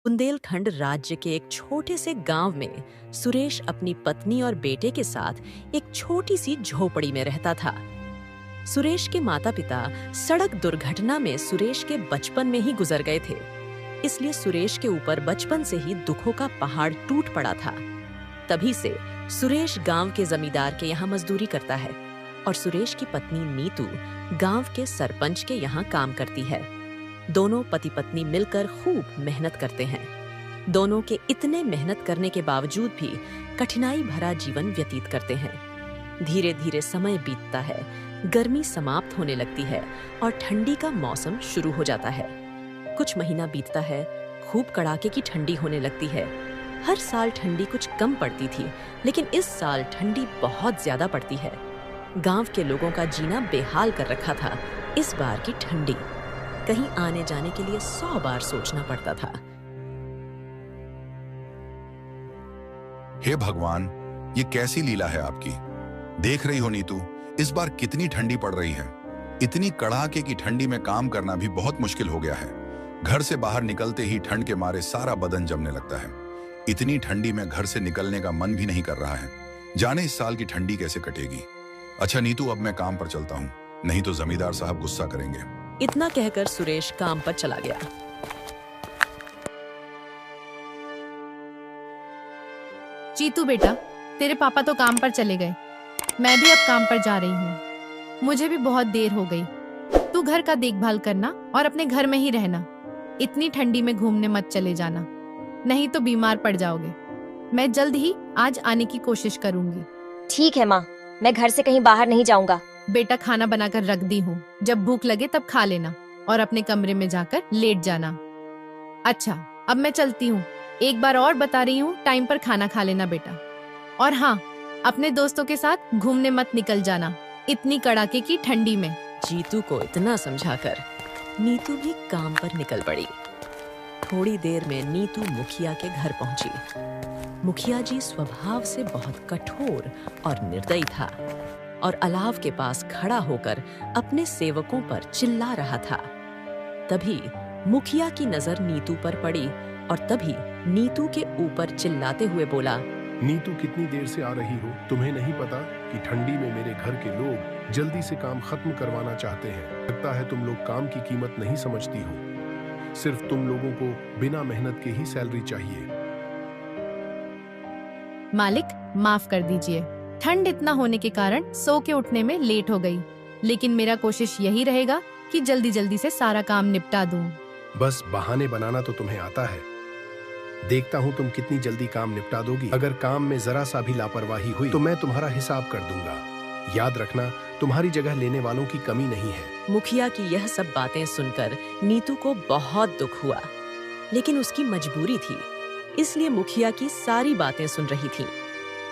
बुंदेलखंड राज्य के एक छोटे से गांव में सुरेश अपनी पत्नी और बेटे के साथ एक छोटी सी झोपड़ी में रहता था। सुरेश के माता-पिता सड़क दुर्घटना में सुरेश के बचपन में ही गुजर गए थे, इसलिए सुरेश के ऊपर बचपन से ही दुखों का पहाड़ टूट पड़ा था। तभी से सुरेश गांव के जमींदार के यहाँ मजदूरी करता है और सुरेश की पत्नी नीतू गांव के सरपंच के यहाँ काम करती है। दोनों पति पत्नी मिलकर खूब मेहनत करते हैं। दोनों के इतने मेहनत करने के बावजूद भी कठिनाई भरा जीवन व्यतीत करते हैं। धीरे धीरे समय बीतता है, गर्मी समाप्त होने लगती है और ठंडी का मौसम शुरू हो जाता है। कुछ महीना बीतता है, खूब कड़ाके की ठंडी होने लगती है। हर साल ठंडी कुछ कम पड़ती थी, लेकिन इस साल ठंडी बहुत ज्यादा पड़ती है। गांव के लोगों का जीना बेहाल कर रखा था। इस बार की ठंडी कहीं आने जाने के लिए 100 बार सोचना पड़ता था। हे भगवान, ये कैसी लीला है आपकी। देख रही हो नीतू, इस बार कितनी ठंडी पड़ रही है। इतनी कड़ाके की ठंडी में काम करना भी बहुत मुश्किल हो गया है। घर से बाहर निकलते ही ठंड के मारे सारा बदन जमने लगता है। इतनी ठंडी में घर से निकलने का मन भी नहीं कर रहा है। जाने इस साल की ठंडी कैसे कटेगी। अच्छा नीतू, अब मैं काम पर चलता हूँ, नहीं तो जमींदार साहब गुस्सा करेंगे। इतना कहकर सुरेश काम पर चला गया। जीतू बेटा, तेरे पापा तो काम पर चले गए, मैं भी अब काम पर जा रही हूँ। मुझे भी बहुत देर हो गई। तू घर का देखभाल करना और अपने घर में ही रहना। इतनी ठंडी में घूमने मत चले जाना, नहीं तो बीमार पड़ जाओगे। मैं जल्द ही आज आने की कोशिश करूंगी। ठीक है माँ, मैं घर से कहीं बाहर नहीं जाऊंगा। बेटा, खाना बनाकर रख दी हूँ, जब भूख लगे तब खा लेना और अपने कमरे में जाकर लेट जाना। अच्छा, अब मैं चलती हूँ। एक बार और बता रही हूँ, टाइम पर खाना खा लेना बेटा। और हाँ, अपने दोस्तों के साथ घूमने मत निकल जाना इतनी कड़ाके की ठंडी में। जीतू को इतना समझाकर नीतू भी काम पर निकल पड़ी। थोड़ी देर में नीतू मुखिया के घर पहुंची। मुखिया जी स्वभाव से बहुत कठोर और निर्दयी था और अलाव के पास खड़ा होकर अपने सेवकों पर चिल्ला रहा था। तभी मुखिया की नजर नीतू पर पड़ी और तभी नीतू के ऊपर चिल्लाते हुए बोला, नीतू, कितनी देर से आ रही हो? तुम्हें नहीं पता कि ठंडी में मेरे घर के लोग जल्दी से काम खत्म करवाना चाहते हैं। लगता है तुम लोग काम की कीमत नहीं समझती हो। सिर्फ तुम लोगों को बिना मेहनत के ही सैलरी चाहिए। मालिक, माफ कर दीजिए, ठंड इतना होने के कारण सो के उठने में लेट हो गई, लेकिन मेरा कोशिश यही रहेगा कि जल्दी जल्दी से सारा काम निपटा दूं। बस बहाने बनाना तो तुम्हें आता है। देखता हूँ तुम कितनी जल्दी काम निपटा दोगी। अगर काम में जरा सा भी लापरवाही हुई तो मैं तुम्हारा हिसाब कर दूंगा। याद रखना, तुम्हारी जगह लेने वालों की कमी नहीं है। मुखिया की यह सब बातें सुनकर नीतू को बहुत दुख हुआ, लेकिन उसकी मजबूरी थी, इसलिए मुखिया की सारी बातें सुन रही थी।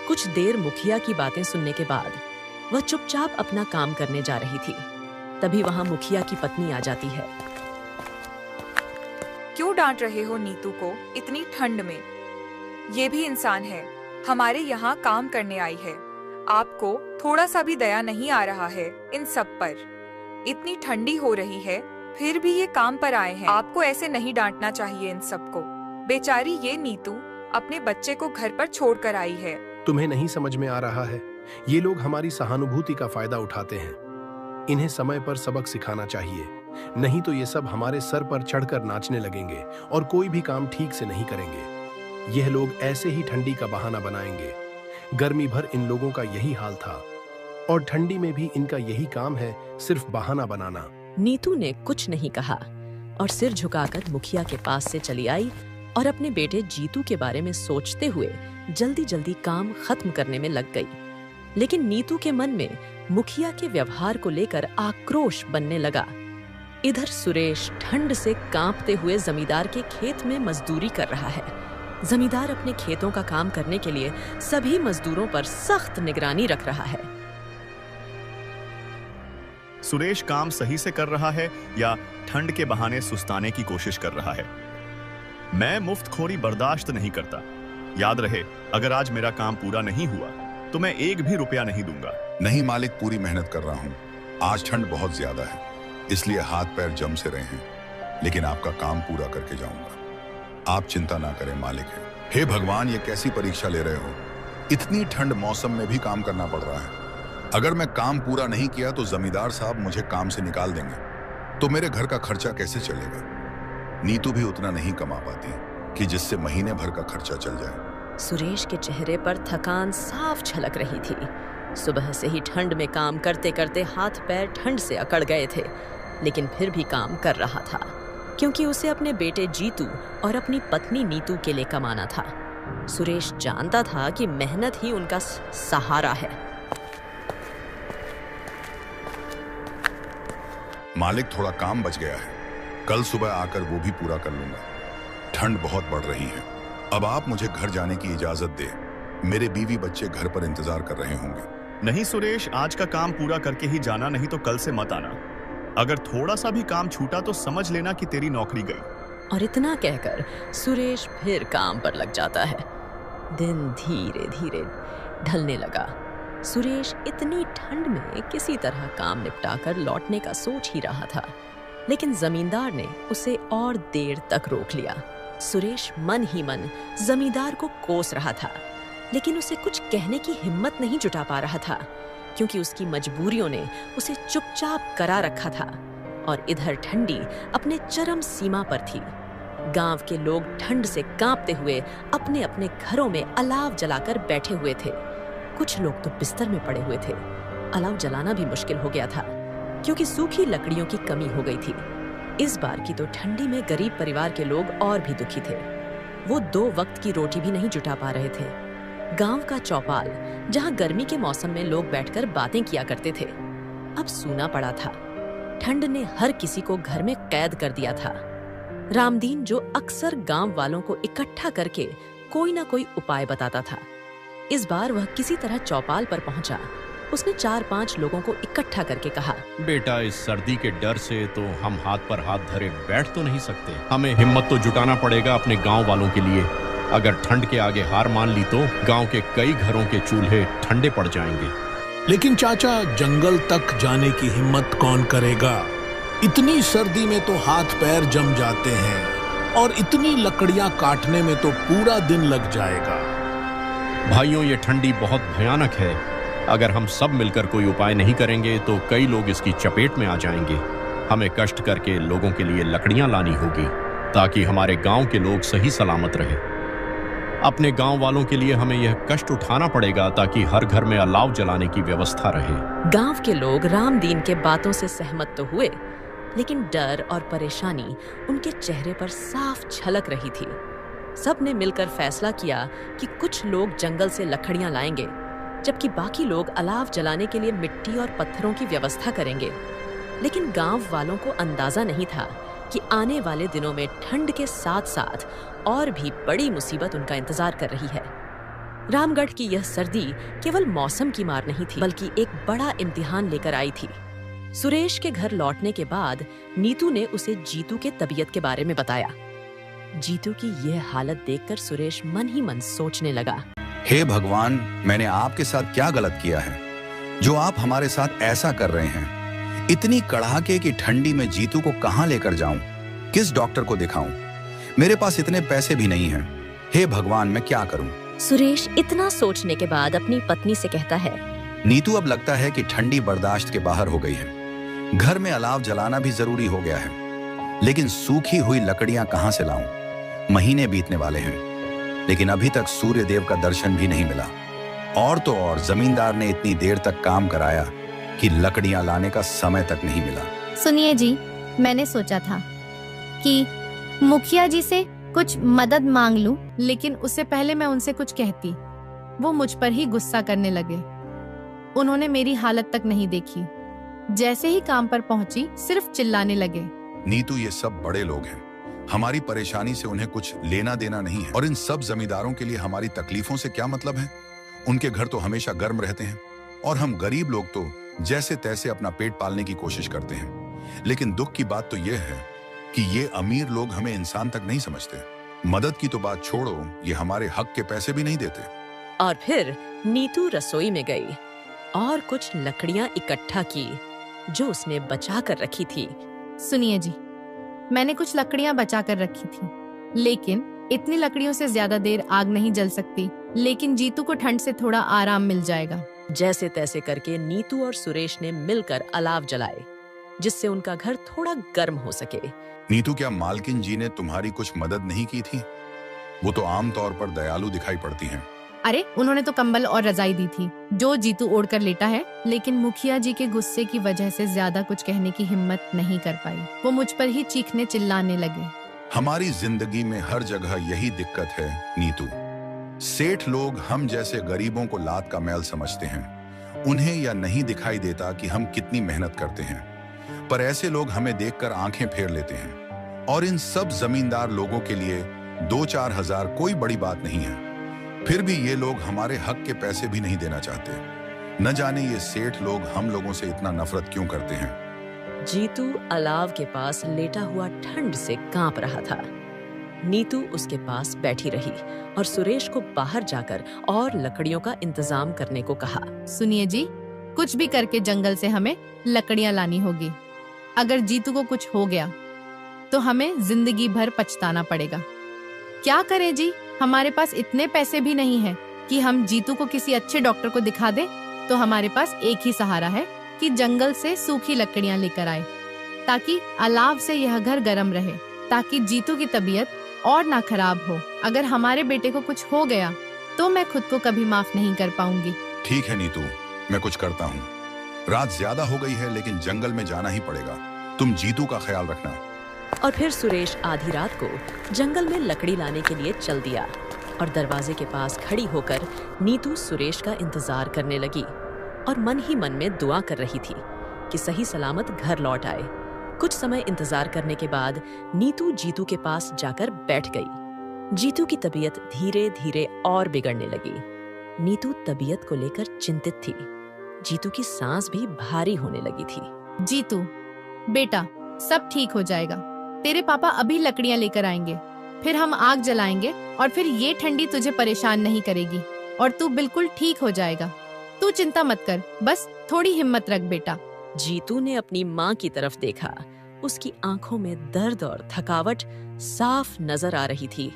कुछ देर मुखिया की बातें सुनने के बाद वह चुपचाप अपना काम करने जा रही थी। तभी वहां मुखिया की पत्नी आ जाती है। क्यों डांट रहे हो नीतू को इतनी ठंड में? ये भी इंसान है, हमारे यहाँ काम करने आई है। आपको थोड़ा सा भी दया नहीं आ रहा है इन सब पर? इतनी ठंडी हो रही है, फिर भी ये काम पर आए हैं। आपको ऐसे नहीं डांटना चाहिए इन सबको। बेचारी ये नीतू अपने बच्चे को घर पर छोड़ कर आई है। तुम्हें नहीं समझ में आ रहा है? ये लोग हमारी सहानुभूति का फायदा उठाते हैं। इन्हें समय पर सबक सिखाना चाहिए, नहीं तो ये सब हमारे सर पर चढ़कर नाचने लगेंगे और कोई भी काम ठीक से नहीं करेंगे। यह लोग ऐसे ही ठंडी का बहाना बनाएंगे। गर्मी भर इन लोगों का यही हाल था और ठंडी में भी इनका यही काम है, सिर्फ बहाना बनाना। नीतू ने कुछ नहीं कहा और सिर झुकाकर मुखिया के पास से चली आई और अपने बेटे जीतू के बारे में सोचते हुए जल्दी जल्दी काम खत्म करने में लग गई। लेकिन नीतू के मन में मुखिया के व्यवहार को लेकर आक्रोश बनने लगा। इधर सुरेश ठंड से कांपते हुए जमींदार के खेत में मजदूरी कर रहा है। जमींदार अपने खेतों का काम करने के लिए सभी मजदूरों पर सख्त निगरानी रख रहा है। सुरेश काम सही से कर रहा है या ठंड के बहाने सुस्ताने की कोशिश कर रहा है? मैं मुफ्तखोरी बर्दाश्त नहीं करता। याद रहे, अगर आज मेरा काम पूरा नहीं हुआ तो मैं एक भी रुपया नहीं दूंगा। नहीं मालिक, पूरी मेहनत कर रहा हूँ। आज ठंड बहुत ज्यादा है, इसलिए हाथ पैर जम से रहे हैं, लेकिन आपका काम पूरा करके जाऊंगा। आप चिंता ना करें मालिक है। हे भगवान, ये कैसी परीक्षा ले रहे हो? इतनी ठंड मौसम में भी काम करना पड़ रहा है। अगर मैं काम पूरा नहीं किया तो जमींदार साहब मुझे काम से निकाल देंगे, तो मेरे घर का खर्चा कैसे चलेगा? नीतू भी उतना नहीं कमा पाती कि जिससे महीने भर का खर्चा चल जाए। सुरेश के चेहरे पर थकान साफ झलक रही थी। सुबह से ही ठंड में काम करते करते हाथ पैर ठंड से अकड़ गए थे, लेकिन फिर भी काम कर रहा था, क्योंकि उसे अपने बेटे जीतू और अपनी पत्नी नीतू के लिए कमाना था। सुरेश जानता था कि मेहनत ही उनका सहारा है। मालिक, थोड़ा काम बच गया है, कल सुबह आकर वो भी पूरा कर लूंगा। ठंड बहुत बढ़ रही है, अब आप मुझे घर जाने की इजाजत दे। मेरे बीवी बच्चे घर पर इंतजार कर रहे होंगे। नहीं सुरेश, आज का काम पूरा करके ही जाना, नहीं तो कल से मत आना। अगर थोड़ा सा भी काम छूटा तो समझ लेना कि तेरी नौकरी गई। और इतना कहकर सुरेश फिर काम पर लग जाता है। दिन धीरे धीरे ढलने लगा। सुरेश इतनी ठंड में किसी तरह काम निपटाकर लौटने का सोच ही रहा था, लेकिन जमींदार ने उसे और देर तक रोक लिया। सुरेश मन ही मन जमींदार को कोस रहा था, लेकिन उसे कुछ कहने की हिम्मत नहीं जुटा पा रहा था, क्योंकि उसकी मजबूरियों ने उसे चुपचाप करा रखा था। और इधर ठंडी अपने चरम सीमा पर थी। गांव के लोग ठंड से कांपते हुए अपने अपने घरों में अलाव जलाकर बैठे हुए थे। कुछ लोग तो बिस्तर में पड़े हुए थे। अलाव जलाना भी मुश्किल हो गया था, क्योंकि सूखी लकड़ियों की कमी हो गई थी। इस बार की तो ठंडी में गरीब परिवार के लोग और भी दुखी थे। वो 2 वक्त की रोटी भी नहीं जुटा पा रहे थे। गांव का चौपाल, जहां गर्मी के मौसम में लोग बैठकर बातें किया करते थे, अब सूना पड़ा था। ठंड ने हर किसी को घर में कैद कर दिया था। रामदीन, जो अक्सर गांव वालों को इकट्ठा करके कोई ना कोई उपाय बताता था, इस बार वह किसी तरह चौपाल पर पहुंचा। उसने 4-5 लोगों को इकट्ठा करके कहा, बेटा, इस सर्दी के डर से तो हम हाथ पर हाथ धरे बैठ तो नहीं सकते। हमें हिम्मत तो जुटाना पड़ेगा अपने गांव वालों के लिए। अगर ठंड के आगे हार मान ली तो गांव के कई घरों के चूल्हे ठंडे पड़ जाएंगे। लेकिन चाचा, जंगल तक जाने की हिम्मत कौन करेगा? इतनी सर्दी में तो हाथ पैर जम जाते हैं, और इतनी लकड़ियां काटने में तो पूरा दिन लग जाएगा। भाइयों, ये ठंडी बहुत भयानक है। अगर हम सब मिलकर कोई उपाय नहीं करेंगे तो कई लोग इसकी चपेट में आ जाएंगे। हमें कष्ट करके लोगों के लिए लकड़ियां लानी होगी, ताकि हमारे गांव के लोग सही सलामत रहें। अपने गांव वालों के लिए हमें यह कष्ट उठाना पड़ेगा, ताकि हर घर में अलाव जलाने की व्यवस्था रहे। गांव के लोग रामदीन के बातों से सहमत तो हुए, लेकिन डर और परेशानी उनके चेहरे पर साफ झलक रही थी। सब ने मिलकर फैसला किया कि कुछ लोग जंगल से लकड़ियां लाएंगे, जबकि बाकी लोग अलाव जलाने के लिए मिट्टी और पत्थरों की व्यवस्था करेंगे। लेकिन गांव वालों को अंदाजा नहीं था कि आने वाले दिनों में ठंड के साथ साथ और भी बड़ी मुसीबत उनका इंतजार कर रही है। रामगढ़ की यह सर्दी केवल मौसम की मार नहीं थी, बल्कि एक बड़ा इम्तिहान लेकर आई थी। सुरेश के घर लौटने के बाद नीतू ने उसे जीतू के तबीयत के बारे में बताया। जीतू की यह हालत देखकर सुरेश मन ही मन सोचने लगा, हे भगवान, मैंने आपके साथ क्या गलत किया है जो आप हमारे साथ ऐसा कर रहे हैं? इतनी कड़ाके की ठंडी में जीतू को कहां लेकर जाऊं? किस डॉक्टर को दिखाऊं? मेरे पास इतने पैसे भी नहीं हैं। हे भगवान, मैं क्या करूं? सुरेश इतना सोचने के बाद अपनी पत्नी से कहता है, नीतू, अब लगता है कि ठंडी बर्दाश्त के बाहर हो गई है। घर में अलाव जलाना भी जरूरी हो गया है, लेकिन सूखी हुई लकड़ियां कहां से लाऊं? महीने बीतने वाले हैं, लेकिन अभी तक सूर्य देव का दर्शन भी नहीं मिला। और तो और जमींदार ने इतनी देर तक काम कराया कि लकड़ियां लाने का समय तक नहीं मिला। सुनिए जी, मैंने सोचा था कि मुखिया जी से कुछ मदद मांग लूं, लेकिन उससे पहले मैं उनसे कुछ कहती, वो मुझ पर ही गुस्सा करने लगे। उन्होंने मेरी हालत तक नहीं देखी। जैसे ही काम पर पहुंची, सिर्फ चिल्लाने लगे। नीतू, ये सब बड़े लोग हैं, हमारी परेशानी से उन्हें कुछ लेना देना नहीं है। और इन सब जमींदारों के लिए हमारी तकलीफों से क्या मतलब है? उनके घर तो हमेशा गर्म रहते हैं, और हम गरीब लोग तो जैसे तैसे अपना पेट पालने की कोशिश करते हैं। लेकिन दुख की बात तो यह है कि ये अमीर लोग हमें इंसान तक नहीं समझते। मदद की तो बात छोड़ो, ये हमारे हक के पैसे भी नहीं देते। और फिर नीतू रसोई में गई और कुछ लकड़ियां इकट्ठा की जो उसने बचा कर रखी थी। सुनिए जी, मैंने कुछ लकड़ियां बचा कर रखी थी, लेकिन इतनी लकड़ियों से ज्यादा देर आग नहीं जल सकती, लेकिन जीतू को ठंड से थोड़ा आराम मिल जाएगा। जैसे तैसे करके नीतू और सुरेश ने मिलकर अलाव जलाए, जिससे उनका घर थोड़ा गर्म हो सके। नीतू, क्या मालकिन जी ने तुम्हारी कुछ मदद नहीं की थी? वो तो आमतौर पर दयालु दिखाई पड़ती हैं। अरे उन्होंने तो कंबल और रजाई दी थी जो जीतू ओढ़कर लेटा है, लेकिन मुखिया जी के गुस्से की वजह से ज्यादा कुछ कहने की हिम्मत नहीं कर पाई। वो मुझ पर ही चीखने चिल्लाने लगे। हमारी जिंदगी में हर जगह यही दिक्कत है नीतू। सेठ लोग हम जैसे गरीबों को लात का मैल समझते हैं। उन्हें यह नहीं दिखाई देता कि हम कितनी मेहनत करते हैं, पर ऐसे लोग हमें देखकर आंखें फेर लेते हैं। और इन सब जमींदार लोगों के लिए 2-4 हजार कोई बड़ी बात नहीं है। फिर भी ये लोग हमारे हक के पैसे भी नहीं देना चाहते। न जाने ये सेठ लोग हम लोगों से इतना नफरत क्यों करते हैं। जीतू अलाव के पास लेटा हुआ ठंड से कांप रहा था। नीतू उसके पास बैठी रही और सुरेश को बाहर जाकर और लकड़ियों का इंतजाम करने को कहा। सुनिए जी, कुछ भी करके जंगल से हमें लकड़ियां लानी होगी। अगर जीतू को कुछ हो गया तो हमें जिंदगी भर पछताना पड़ेगा। क्या करें जी, हमारे पास इतने पैसे भी नहीं हैं कि हम जीतू को किसी अच्छे डॉक्टर को दिखा दें। तो हमारे पास एक ही सहारा है कि जंगल से सूखी लकड़ियां लेकर आए, ताकि अलाव से यह घर गर्म रहे, ताकि जीतू की तबीयत और ना खराब हो। अगर हमारे बेटे को कुछ हो गया तो मैं खुद को कभी माफ नहीं कर पाऊंगी। ठीक है नीतू, मैं कुछ करता हूँ। रात ज्यादा हो गई है, लेकिन जंगल में जाना ही पड़ेगा। तुम जीतू का ख्याल रखना। और फिर सुरेश आधी रात को जंगल में लकड़ी लाने के लिए चल दिया और दरवाजे के पास खड़ी होकर नीतू सुरेश का इंतजार करने लगी और मन ही मन में दुआ कर रही थी कि सही सलामत घर लौट आए। कुछ समय इंतजार करने के बाद नीतू जीतू के पास जाकर बैठ गई। जीतू की तबीयत धीरे धीरे और बिगड़ने लगी। नीतू तबीयत को लेकर चिंतित थी। जीतू की सांस भी भारी होने लगी थी। जीतू बेटा, सब ठीक हो जाएगा। तेरे पापा अभी लकड़ियां लेकर आएंगे, फिर हम आग जलाएंगे और फिर ये ठंडी तुझे परेशान नहीं करेगी और तू बिल्कुल ठीक हो जाएगा। तू चिंता मत कर, बस थोड़ी हिम्मत रख बेटा। जीतू ने अपनी माँ की तरफ देखा। उसकी आंखों में दर्द और थकावट साफ नजर आ रही थी,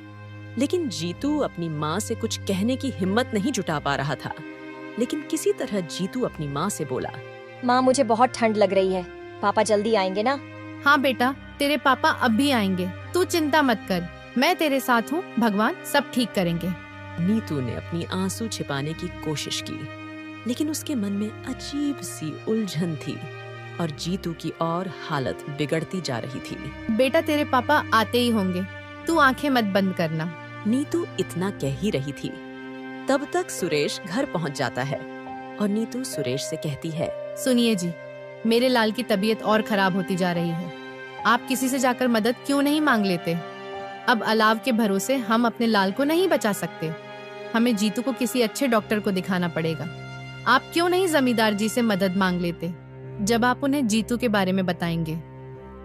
लेकिन जीतू अपनी माँ से कुछ कहने की हिम्मत नहीं जुटा पा रहा था। लेकिन किसी तरह जीतू अपनी माँ से बोला, माँ मुझे बहुत ठंड लग रही है, पापा जल्दी आएंगे ना? हाँ बेटा, तेरे पापा अब भी आएंगे, तू चिंता मत कर, मैं तेरे साथ हूँ, भगवान सब ठीक करेंगे। नीतू ने अपनी आंसू छिपाने की कोशिश की, लेकिन उसके मन में अजीब सी उलझन थी और जीतू की और हालत बिगड़ती जा रही थी। बेटा तेरे पापा आते ही होंगे, तू आंखें मत बंद करना। नीतू इतना कह ही रही थी, तब तक सुरेश घर पहुंच जाता है और नीतू सुरेश से कहती है, सुनिए जी, मेरे लाल की तबीयत और खराब होती जा रही है। आप किसी से जाकर मदद क्यों नहीं मांग लेते? अब अलाव के भरोसे हम अपने लाल को नहीं बचा सकते। हमें जीतू को किसी अच्छे डॉक्टर को दिखाना पड़ेगा। आप क्यों नहीं जमींदार जी से मदद मांग लेते? जब आप उन्हें जीतू के बारे में बताएंगे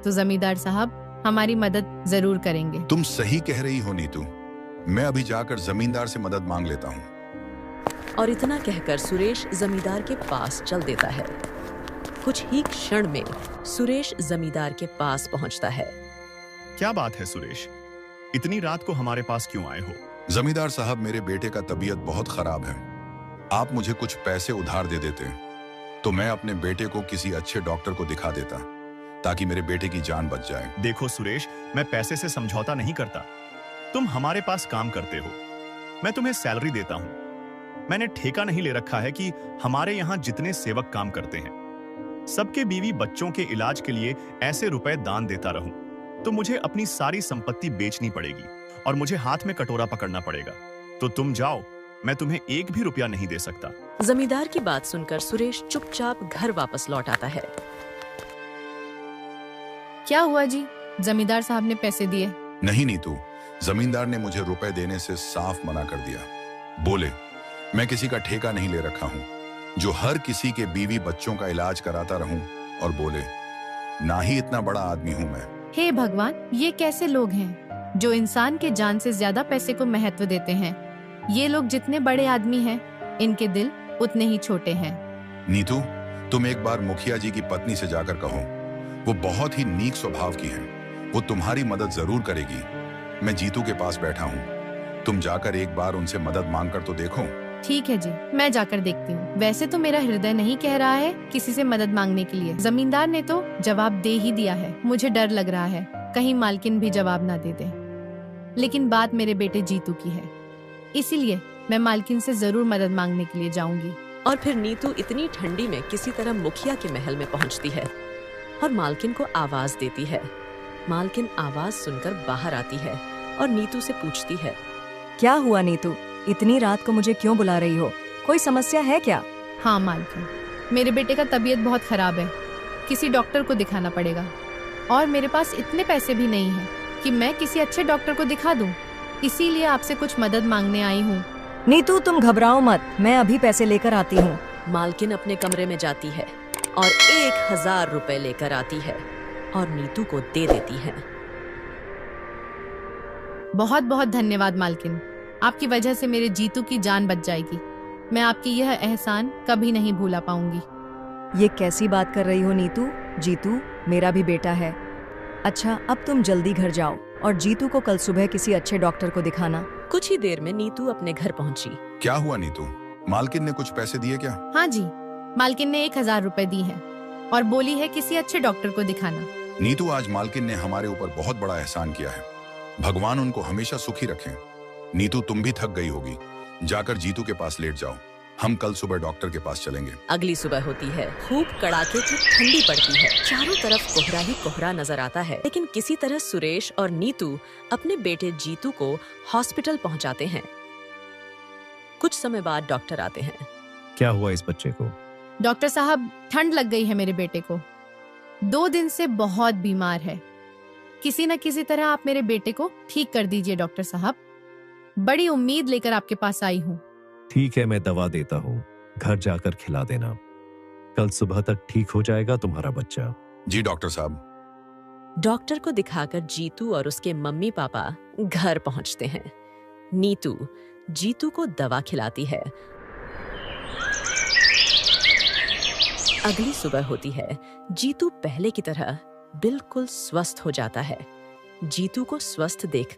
तो जमींदार साहब हमारी मदद जरूर करेंगे। तुम सही कह रही हो नीतू, मैं अभी जाकर जमींदार से मदद मांग लेता हूँ। और इतना कहकर सुरेश जमींदार के पास चल देता है। कुछ ही क्षण में सुरेश जमींदार के पास पहुंचता है। क्या बात है सुरेश, इतनी रात को हमारे पास क्यों आए हो? जमींदार साहब, मेरे बेटे का तबीयत बहुत खराब है। आप मुझे कुछ पैसे उधार दे देते तो मैं अपने बेटे को किसी अच्छे डॉक्टर को दिखा देता, ताकि मेरे बेटे की जान बच जाए। देखो सुरेश, मैं पैसे से समझौता नहीं करता। तुम हमारे पास काम करते हो, मैं तुम्हें सैलरी देता हूं। मैंने ठेका नहीं ले रखा है कि हमारे यहाँ जितने सेवक काम करते हैं सबके बीवी बच्चों के इलाज के लिए ऐसे रुपए दान देता रहूं, तो मुझे अपनी सारी संपत्ति बेचनी पड़ेगी और मुझे हाथ में कटोरा पकड़ना पड़ेगा। तो तुम जाओ, मैं तुम्हें एक भी रुपया नहीं दे सकता। जमींदार की बात सुनकर सुरेश चुपचाप घर वापस लौट आता है। क्या हुआ जी, जमींदार साहब ने पैसे दिए? नहीं नीतू, जमींदार ने मुझे रुपए देने से साफ मना कर दिया। बोले, मैं किसी का ठेका नहीं ले रखा हूँ जो हर किसी के बीवी बच्चों का इलाज कराता रहूं, और बोले, ना ही इतना बड़ा आदमी हूं मैं। हे भगवान, ये कैसे लोग हैं जो इंसान के जान से ज्यादा पैसे को महत्व देते हैं? ये लोग जितने बड़े आदमी हैं, इनके दिल उतने ही छोटे हैं। नीतू, तुम एक बार मुखिया जी की पत्नी से जाकर कहो, वो बहुत ही नीक स्वभाव की है, वो तुम्हारी मदद जरूर करेगी। मैं जीतू के पास बैठा हूँ। तुम जाकर एक बार उनसे मदद मांग कर तो देखो। ठीक है जी, मैं जाकर देखती हूँ। वैसे तो मेरा हृदय नहीं कह रहा है किसी से मदद मांगने के लिए। जमींदार ने तो जवाब दे ही दिया है। मुझे डर लग रहा है कहीं मालकिन भी जवाब ना दे दे। लेकिन बात मेरे बेटे जीतू की है, इसीलिए मैं मालकिन से जरूर मदद मांगने के लिए जाऊंगी। और फिर नीतू इतनी ठंडी में किसी तरह मुखिया के महल में पहुंचती है और मालकिन को आवाज देती है। मालकिन आवाज सुनकर बाहर आती है और नीतू से पूछती है, क्या हुआ नीतू, इतनी रात को मुझे क्यों बुला रही हो? कोई समस्या है क्या? हाँ मालकिन, मेरे बेटे का तबीयत बहुत खराब है, किसी डॉक्टर को दिखाना पड़ेगा और मेरे पास इतने पैसे भी नहीं हैं कि मैं किसी अच्छे डॉक्टर को दिखा दूं। इसीलिए आपसे कुछ मदद मांगने आई हूँ। नीतू तुम घबराओ मत, मैं अभी पैसे लेकर आती हूँ। मालकिन अपने कमरे में जाती है और 1000 रुपए लेकर आती है और नीतू को दे देती है। बहुत बहुत धन्यवाद मालकिन, आपकी वजह से मेरे जीतू की जान बच जाएगी। मैं आपकी यह एहसान कभी नहीं भूला पाऊंगी। ये कैसी बात कर रही हो नीतू? जीतू मेरा भी बेटा है। अच्छा अब तुम जल्दी घर जाओ और जीतू को कल सुबह किसी अच्छे डॉक्टर को दिखाना। कुछ ही देर में नीतू अपने घर पहुंची। क्या हुआ नीतू, मालकिन ने कुछ पैसे दिए क्या? हाँ जी, मालकिन ने 1000 रुपए दी है और बोली है किसी अच्छे डॉक्टर को दिखाना। नीतू, आज मालकिन ने हमारे ऊपर बहुत बड़ा एहसान किया है। भगवान उनको हमेशा सुखी रखें। नीतू तुम भी थक गई होगी, जाकर जीतू के पास लेट जाओ। हम कल सुबह डॉक्टर के पास चलेंगे। अगली सुबह होती है, खूब कड़ाके की ठंडी पड़ती है, चारों तरफ कोहरा ही कोहरा नजर आता है। लेकिन किसी तरह सुरेश और नीतू अपने बेटे जीतू को हॉस्पिटल पहुंचाते हैं। कुछ समय बाद डॉक्टर आते हैं। क्या हुआ इस बच्चे को? डॉक्टर साहब, ठंड लग गई है मेरे बेटे को, 2 दिन से बहुत बीमार है। किसी न किसी तरह आप मेरे बेटे को ठीक कर दीजिए डॉक्टर साहब। बड़ी उम्मीद लेकर आपके पास आई हूँ। ठीक है, मैं दवा देता हूँ, घर जाकर खिला देना। कल सुबह तक ठीक हो जाएगा तुम्हारा बच्चा। जी डॉक्टर साहब। डॉक्टर को दिखाकर जीतू और उसके मम्मी पापा घर पहुंचते हैं। नीतू जीतू को दवा खिलाती है। अगली सुबह होती है। जीतू पहले की तरह बिल्कुल स्वस्थ हो जाता है। जीतू को स्वस्थ देख